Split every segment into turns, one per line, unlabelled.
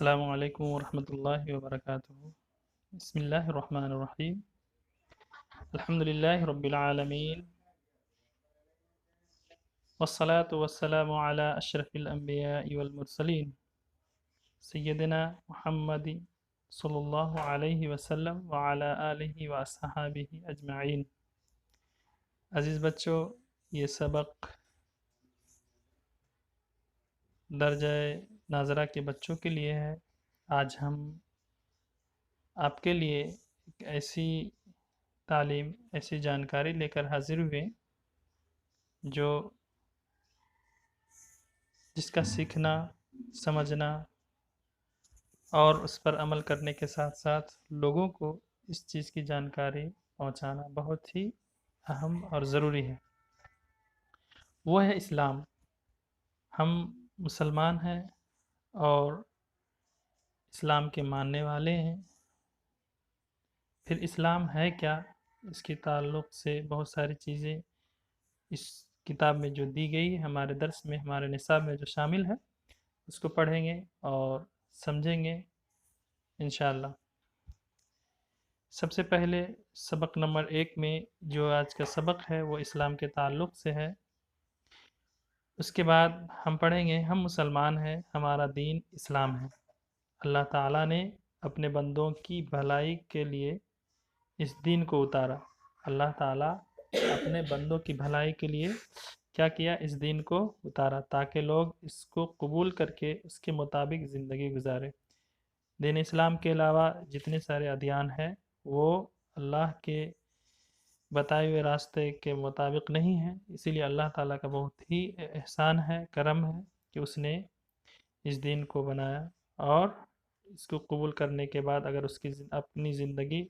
السلام علیکم ورحمۃ اللہ وبرکاتہ۔ بسم اللہ الرحمن الرحیم۔ الحمد للہ رب العالمین، والصلاة والسلام علی اشرف الانبیاء والمرسلین، سیدنا محمد صلی اللہ علیہ وسلم وعلی آلہ واصحابہ اجمعین۔ عزیز بچوں، یہ سبق درجہ ناظرہ کے بچوں کے لیے ہے۔ آج ہم آپ کے لیے ایک ایسی تعلیم، ایسی جانکاری لے کر حاضر ہوئے جس کا سیکھنا، سمجھنا اور اس پر عمل کرنے کے ساتھ ساتھ لوگوں کو اس چیز کی جانکاری پہنچانا بہت ہی اہم اور ضروری ہے۔ وہ ہے اسلام۔ ہم مسلمان ہیں اور اسلام کے ماننے والے ہیں۔ پھر اسلام ہے کیا؟ اس کے تعلق سے بہت ساری چیزیں اس کتاب میں جو دی گئی ہے، ہمارے درس میں، ہمارے نصاب میں جو شامل ہے، اس کو پڑھیں گے اور سمجھیں گے انشاءاللہ۔ سب سے پہلے سبق نمبر 1 میں جو آج کا سبق ہے وہ اسلام کے تعلق سے ہے۔ اس کے بعد ہم پڑھیں گے ہم مسلمان ہیں، ہمارا دین اسلام ہے۔ اللہ تعالیٰ نے اپنے بندوں کی بھلائی کے لیے اس دین کو اتارا۔ اللہ تعالیٰ اپنے بندوں کی بھلائی کے لیے کیا کیا؟ اس دین کو اتارا تاکہ لوگ اس کو قبول کر کے اس کے مطابق زندگی گزارے۔ دین اسلام کے علاوہ جتنے سارے ادیان ہیں وہ اللہ کے بتائے ہوئے راستے کے مطابق نہیں ہیں، اسی لیے اللہ تعالیٰ کا بہت ہی احسان ہے، کرم ہے کہ اس نے اس دین کو بنایا، اور اس کو قبول کرنے کے بعد اگر اس کی اپنی زندگی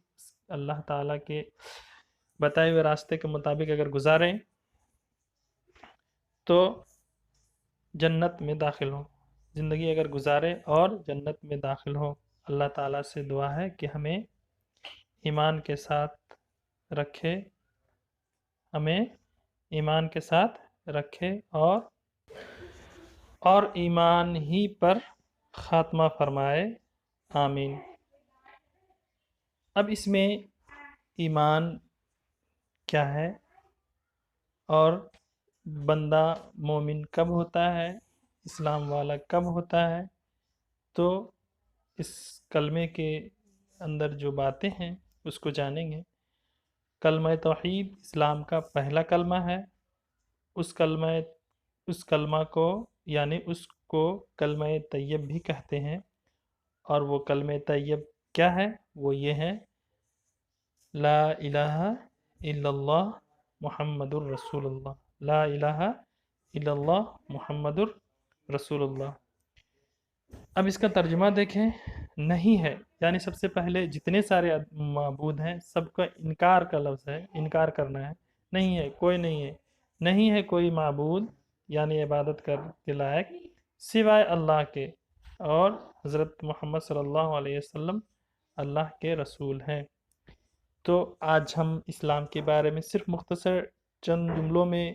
اللہ تعالیٰ کے بتائے ہوئے راستے کے مطابق اگر گزاریں تو جنت میں داخل ہو، زندگی اگر گزارے اور جنت میں داخل ہو۔ اللہ تعالیٰ سے دعا ہے کہ ہمیں ایمان کے ساتھ رکھے، ہمیں ایمان کے ساتھ رکھے اور ایمان ہی پر خاتمہ فرمائے، آمین۔ اب اس میں ایمان کیا ہے اور بندہ مومن کب ہوتا ہے، اسلام والا کب ہوتا ہے، تو اس کلمے کے اندر جو باتیں ہیں اس کو جانیں گے۔ کلمہ توحید اسلام کا پہلا کلمہ ہے۔ اس کلمہ کو یعنی اس کو کلمہ طیب بھی کہتے ہیں، اور وہ کلمہ طیب کیا ہے؟ وہ یہ ہے لا الہ الا اللہ محمد الرسول اللہ، لا الہ الا اللہ محمد الرسول اللہ۔ اب اس کا ترجمہ دیکھیں، نہیں ہے یعنی سب سے پہلے جتنے سارے معبود ہیں سب کا انکار کا لفظ ہے، انکار کرنا ہے، نہیں ہے، کوئی نہیں ہے، نہیں ہے کوئی معبود یعنی عبادت کے لائق سوائے اللہ کے، اور حضرت محمد صلی اللہ علیہ وسلم اللہ کے رسول ہیں۔ تو آج ہم اسلام کے بارے میں صرف مختصر چند جملوں میں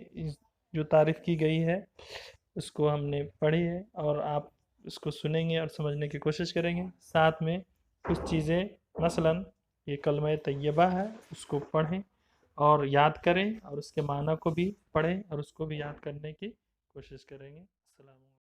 جو تعریف کی گئی ہے اس کو ہم نے پڑھی ہے، اور آپ اس کو سنیں گے اور سمجھنے کی کوشش کریں گے۔ ساتھ میں کچھ چیزیں، مثلاً یہ کلمہ طیبہ ہے، اس کو پڑھیں اور یاد کریں، اور اس کے معنی کو بھی پڑھیں اور اس کو بھی یاد کرنے کی کوشش کریں گے۔ السلام علیکم۔